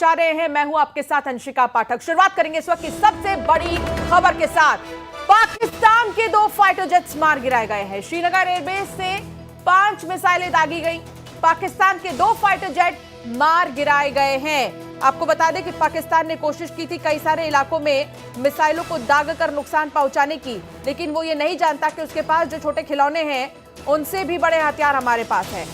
पहुंचा रहे हैं। मैं हूं आपके साथ अंशिका पाठक। शुरुआत करेंगे इस वक्त की सबसे बड़ी खबर के साथ। पाकिस्तान के 2 फाइटर जेट्स मार गिराए गए हैं। श्रीनगर एयरबेस से 5 मिसाइलें दागी गई। पाकिस्तान के 2 फाइटर जेट मार गिराए गए हैं। आपको बता दें कि पाकिस्तान ने कोशिश की थी कई सारे इलाकों में मिसाइलों को दाग कर नुकसान पहुंचाने की, लेकिन वो ये नहीं जानता कि उसके पास जो छोटे खिलौने हैं उनसे भी बड़े हथियार हमारे पास हैं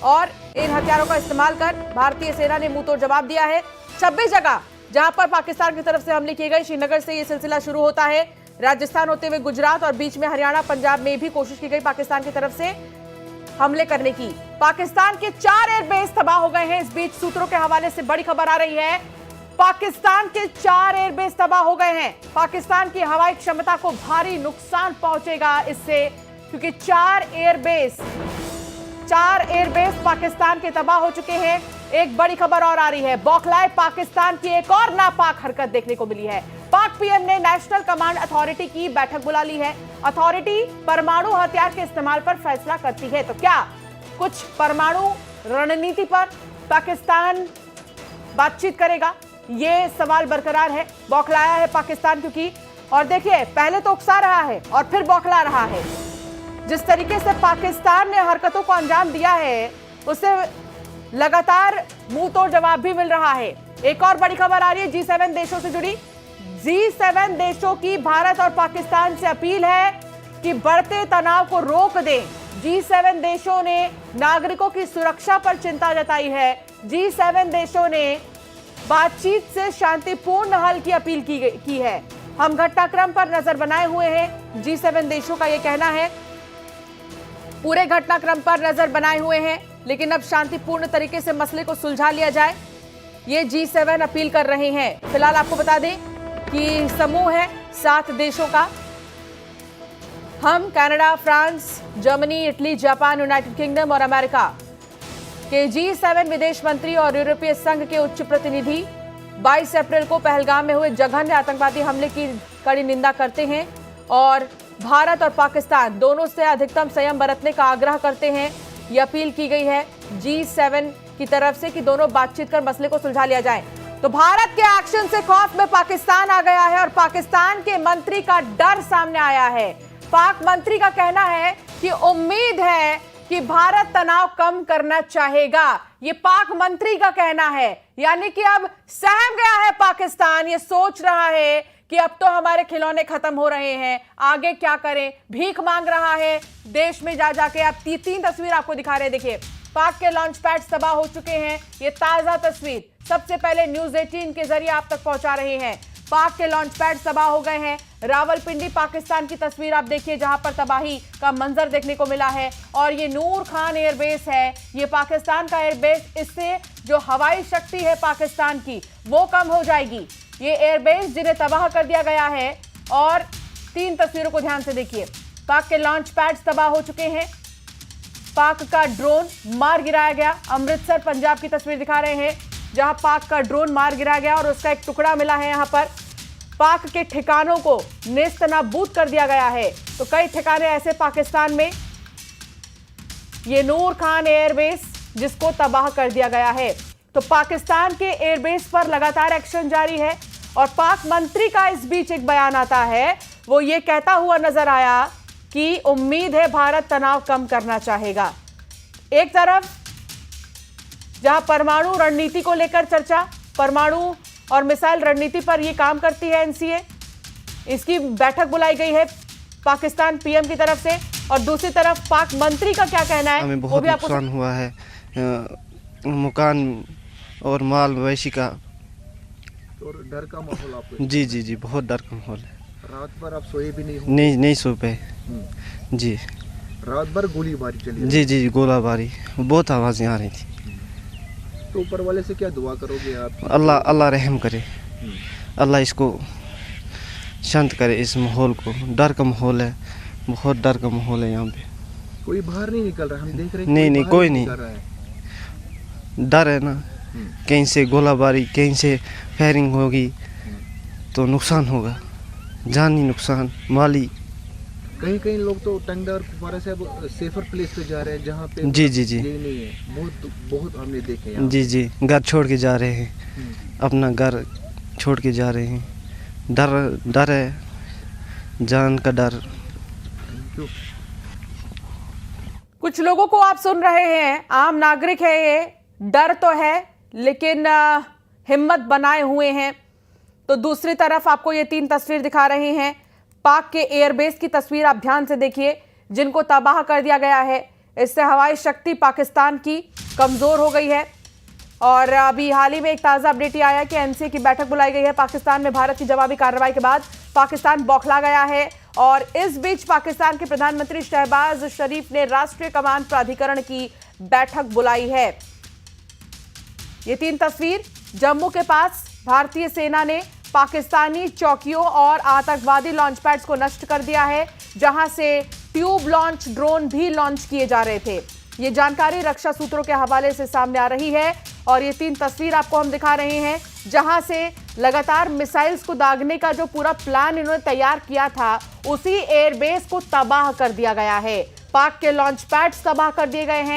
और इन हथियारों का इस्तेमाल कर भारतीय सेना ने मुंह तोड़ जवाब दिया है। 26 जगह जहां पर पाकिस्तान की तरफ से हमले किए गए। श्रीनगर से यह सिलसिला शुरू होता है, राजस्थान होते हुए गुजरात और बीच में हरियाणा पंजाब में भी कोशिश की गई पाकिस्तान की तरफ से हमले करने की। पाकिस्तान के 4 एयरबेस तबाह हो गए हैं। इस बीच सूत्रों के हवाले से बड़ी खबर आ रही है, पाकिस्तान के 4 एयरबेस तबाह हो गए हैं। पाकिस्तान की हवाई क्षमता को भारी नुकसान पहुंचेगा इससे, क्योंकि 4 एयरबेस पाकिस्तान के तबाह हो चुके हैं। एक बड़ी खबर और आ रही है, बौखलाए पाकिस्तान की एक और नापाक हरकत देखने को मिली है। पाक पीएम ने नेशनल कमांड अथॉरिटी की बैठक बुला ली है। अथॉरिटी परमाणु हथियार के इस्तेमाल पर फैसला करती है, तो क्या कुछ परमाणु रणनीति पर पाकिस्तान बातचीत करेगा? ये सवाल बरकरार है। बौखलाया है पाकिस्तान क्योंकि, और देखिए पहले तो उकसा रहा है और फिर बौखला रहा है। जिस तरीके से पाकिस्तान ने हरकतों को अंजाम दिया है उससे लगातार मुंह तोड़ जवाब भी मिल रहा है। एक और बड़ी खबर आ रही है G7 देशों से जुड़ी। G7 देशों की भारत और पाकिस्तान से अपील है कि बढ़ते तनाव को रोक दें। G7 देशों ने नागरिकों की सुरक्षा पर चिंता जताई है। G7 देशों ने बातचीत से शांतिपूर्ण हल की अपील की है। हम घटनाक्रम पर नजर बनाए हुए हैं, G7 देशों का यह कहना है। पूरे घटनाक्रम पर नजर बनाए हुए हैं, लेकिन अब शांतिपूर्ण तरीके से मसले को सुलझा लिया जाए, ये G7 अपील कर रहे हैं। फिलहाल आपको बता दें कि समूह है 7 देशों का। हम Canada, France, Germany, Italy, Japan, United kingdom और अमेरिका के G7 विदेश मंत्री और यूरोपीय संघ के उच्च प्रतिनिधि 22 अप्रैल को पहलगाम में हुए जघन्य आतंकवादी हमले की कड़ी निंदा करते हैं और भारत और पाकिस्तान दोनों से अधिकतम संयम बरतने का आग्रह करते हैं। यह अपील की गई है G7 की तरफ से कि दोनों बातचीत कर मसले को सुलझा लिया जाए। तो भारत के एक्शन से खौफ में पाकिस्तान आ गया है और पाकिस्तान के मंत्री का डर सामने आया है। पाक मंत्री का कहना है कि उम्मीद है कि भारत तनाव कम करना चाहेगा। ये पाक मंत्री का कहना है, यानी कि अब सहम गया है पाकिस्तान। ये सोच रहा है कि अब तो हमारे खिलौने खत्म हो रहे हैं, आगे क्या करें। भीख मांग रहा है देश में जा जाके। अब 3 तस्वीर आपको दिखा रहे हैं, देखिए पाक के लॉन्च पैड्स तबाह हो चुके हैं। ये ताजा तस्वीर सबसे पहले न्यूज 18 के जरिए आप तक पहुंचा रहे हैं। पाक के लॉन्च पैड तबाह हो गए हैं। रावलपिंडी पाकिस्तान की तस्वीर आप देखिए, जहां पर तबाही का मंजर देखने को मिला है। और ये नूर खान एयरबेस है, ये पाकिस्तान का एयरबेस। इससे जो हवाई शक्ति है पाकिस्तान की वो कम हो जाएगी। ये एयरबेस जिन्हें तबाह कर दिया गया है। और 3 तस्वीरों को ध्यान से देखिए, पाक के लॉन्च पैड्स तबाह हो चुके हैं। पाक का ड्रोन मार गिराया गया। अमृतसर पंजाब की तस्वीर दिखा रहे हैं, जहां पाक का ड्रोन मार गिराया गया और उसका एक टुकड़ा मिला है। यहां पर पाक के ठिकानों को नेस्तनाबूद कर दिया गया है। तो कई ठिकाने ऐसे पाकिस्तान में, ये नूर खान एयरबेस जिसको तबाह कर दिया गया है। तो पाकिस्तान के एयरबेस पर लगातार एक्शन जारी है और पाक मंत्री का इस बीच एक बयान आता है। वो ये कहता हुआ नजर आया कि उम्मीद है भारत तनाव कम करना चाहेगा। एक तरफ जहां परमाणु रणनीति को लेकर चर्चा, परमाणु और मिसाइल रणनीति पर यह काम करती है एनसीए, इसकी बैठक बुलाई गई है पाकिस्तान पीएम की तरफ से। और दूसरी तरफ पाक मंत्री का क्या कहना है, हमें बहुत नुकसान हुआ है, मकान और माल मवेशी का। और डर का माहौल आपको? जी बहुत डर का माहौल है। रात भर आप सोए भी नहीं? नहीं सो पाए जी। रात भर गोलीबारी चली? जी गोलाबारी, बहुत आवाज़ें आ रही थी। तो ऊपर वाले से क्या दुआ करोगे आप? अल्लाह रहम करे, अल्लाह इसको शांत करे, इस माहौल को। डर का माहौल है, बहुत डर का माहौल है यहाँ पे। कोई बाहर नहीं निकल रहा? हम देख रहे हैं नहीं कोई नहीं, डर है ना, कहीं से गोलाबारी, कहीं से फायरिंग होगी तो नुकसान होगा, जानी नुकसान, माली। कहीं कहीं लोग तो टंगड़ा और कुपवारा से अब सेफर प्लेस पे जा रहे हैं जहाँ पे जी, जी, जी। ये नहीं है। बहुत बहुत हमने देखे यहाँ। जी जी, घर छोड़ के जा रहे हैं, हम्म, अपना घर छोड़ के जा रहे हैं। डर डर है, जान का डर। क्यों? कुछ लोगों को आप सुन रहे हैं, आम नागरिक है ये, डर तो है लेकिन हिम्मत बनाए हुए हैं। तो दूसरी तरफ आपको ये 3 तस्वीर दिखा रहे हैं, पाक के एयरबेस की तस्वीर आप ध्यान से देखिए, जिनको तबाह कर दिया गया है। इससे हवाई शक्ति पाकिस्तान की कमजोर हो गई है। और अभी हाल ही में एक ताजा अपडेट ये आया कि एनसीए की बैठक बुलाई गई है पाकिस्तान में। भारत की जवाबी कार्रवाई के बाद पाकिस्तान बौखला गया है और इस बीच पाकिस्तान के प्रधानमंत्री शहबाज शरीफ ने राष्ट्रीय कमान प्राधिकरण की बैठक बुलाई है। ये 3 तस्वीर, जम्मू के पास भारतीय सेना ने पाकिस्तानी चौकियों और आतंकवादी लॉन्च पैड्स को नष्ट कर दिया है, जहां से ट्यूब लॉन्च ड्रोन भी लॉन्च किए जा रहे थे। ये जानकारी रक्षा सूत्रों के हवाले से सामने आ रही है और ये 3 तस्वीर आपको हम दिखा रहे हैं, जहां से लगातार मिसाइल्स को दागने का जो पूरा प्लान इन्होंने तैयार किया था, उसी एयरबेस को तबाह कर दिया गया है। पाक के लॉन्च पैड्स तबाह कर दिए गए हैं।